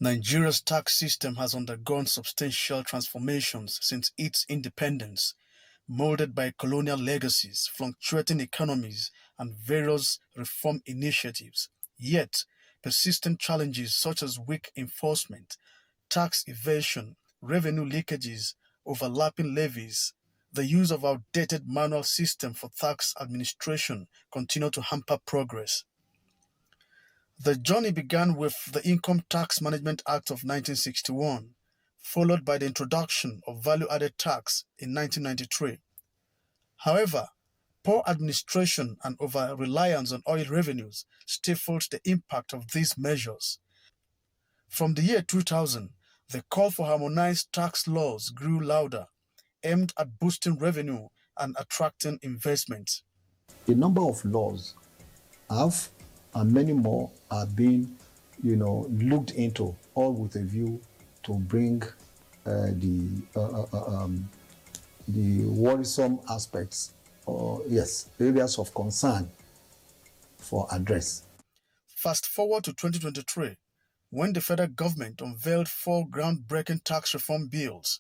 Nigeria's tax system has undergone substantial transformations since its independence, molded by colonial legacies, fluctuating economies, and various reform initiatives. Yet, persistent challenges such as weak enforcement, tax evasion, revenue leakages, overlapping levies, the use of outdated manual system for tax administration continue to hamper progress. The journey began with the Income Tax Management Act of 1961, followed by the introduction of value-added tax in 1993. However, poor administration and over-reliance on oil revenues stifled the impact of these measures. From the year 2000, the call for harmonized tax laws grew louder, aimed at boosting revenue and attracting investment. A number of laws have, and many more are being, looked into, all with a view to bring the worrisome aspects, or yes, areas of concern for address. Fast forward to 2023, when the federal government unveiled four groundbreaking tax reform bills.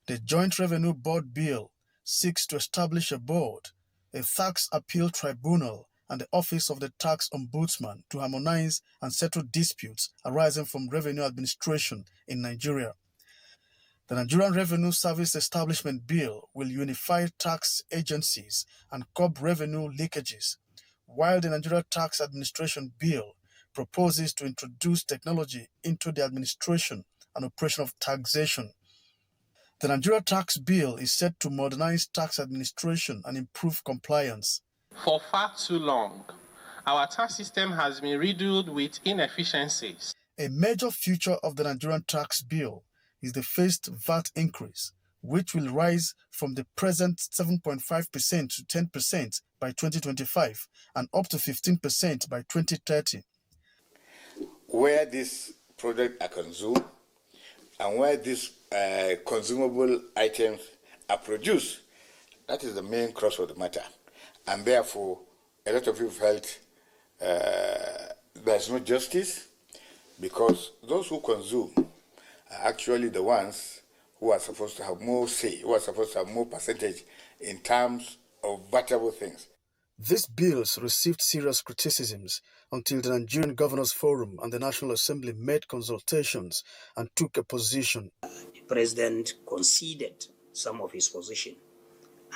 The Joint Revenue Board Bill seeks to establish a board, a tax appeal tribunal, and the Office of the Tax Ombudsman to harmonize and settle disputes arising from revenue administration in Nigeria. The Nigerian Revenue Service Establishment Bill will unify tax agencies and curb revenue leakages, while the Nigeria Tax Administration Bill proposes to introduce technology into the administration and operation of taxation. The Nigeria Tax Bill is set to modernize tax administration and improve compliance. For far too long, our tax system has been riddled with inefficiencies. A major feature of the Nigerian Tax Bill is the phased VAT increase, which will rise from the present 7.5% to 10% by 2025 and up to 15% by 2030. Where these products are consumed and where these consumable items are produced, that is the main crux of the matter. And therefore, a lot of people felt there's no justice, because those who consume are actually the ones who are supposed to have more say, who are supposed to have more percentage in terms of valuable things. These bills received serious criticisms until the Nigerian Governors Forum and the National Assembly made consultations and took a position. The president conceded some of his position,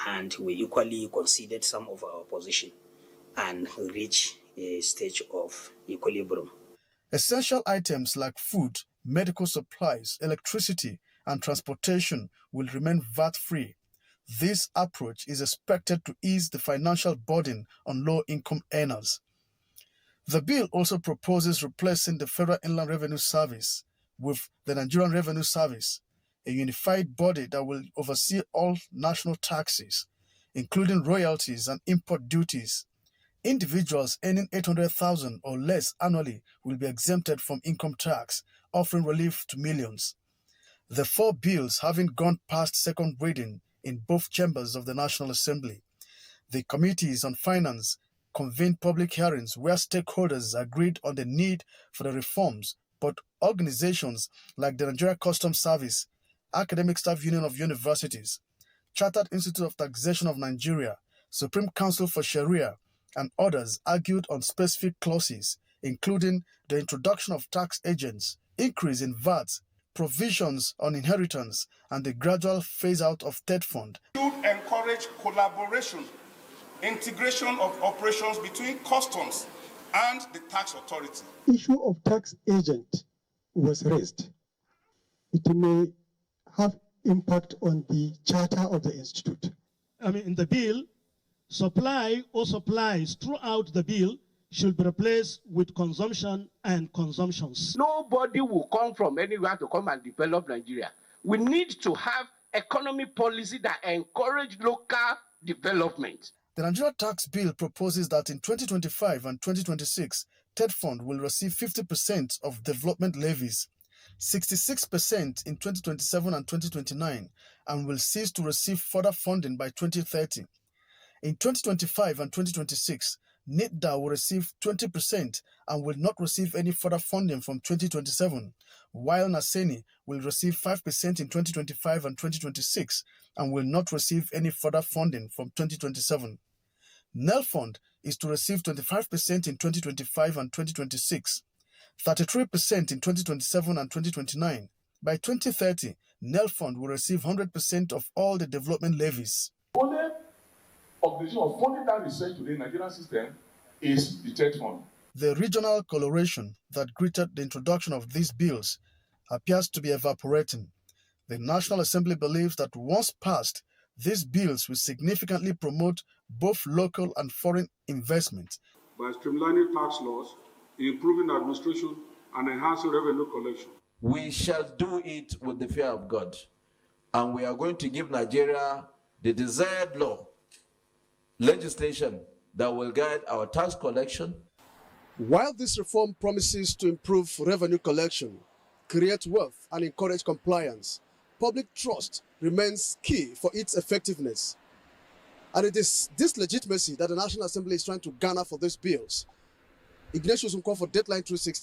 and we equally conceded some of our position and reached a stage of equilibrium. Essential items like food, medical supplies, electricity, and transportation will remain VAT-free. This approach is expected to ease the financial burden on low-income earners. The bill also proposes replacing the Federal Inland Revenue Service with the Nigerian Revenue Service, a unified body that will oversee all national taxes, including royalties and import duties. Individuals earning 800,000 or less annually will be exempted from income tax, offering relief to millions. The four bills having gone past second reading in both chambers of the National Assembly, the Committees on Finance convened public hearings where stakeholders agreed on the need for the reforms, but organizations like the Nigeria Customs Service, Academic Staff Union of Universities, Chartered Institute of Taxation of Nigeria, Supreme Council for Sharia, and others argued on specific clauses, including the introduction of tax agents, increase in VAT, provisions on inheritance, and the gradual phase-out of third fund. Should encourage collaboration, integration of operations between customs and the tax authority. Issue of tax agent was raised. It may have impact on the charter of the institute. In the bill, supply or supplies throughout the bill should be replaced with consumption and consumptions. Nobody will come from anywhere to come and develop Nigeria. We need to have economy policy that encourage local development. The Nigeria Tax Bill proposes that in 2025 and 2026, third fund will receive 50% of development levies, 66% in 2027 and 2029, and will cease to receive further funding by 2030. In 2025 and 2026, NITDA will receive 20% and will not receive any further funding from 2027, while Naseni will receive 5% in 2025 and 2026 and will not receive any further funding from 2027. Nelfund is to receive 25% in 2025 and 2026, 33% in 2027 and 2029. By 2030, Nelfund will receive 100% of all the development levies. Only organization of funding that research today in the Nigerian system is the TED Fund. The regional coloration that greeted the introduction of these bills appears to be evaporating. The National Assembly believes that once passed, these bills will significantly promote both local and foreign investment. By streamlining tax laws, improving administration, and enhancing revenue collection. We shall do it with the fear of God, and we are going to give Nigeria the desired law, legislation that will guide our tax collection. While this reform promises to improve revenue collection, create wealth, and encourage compliance, public trust remains key for its effectiveness. And it is this legitimacy that the National Assembly is trying to garner for these bills. Ignatius Nkwon for Deadline 360.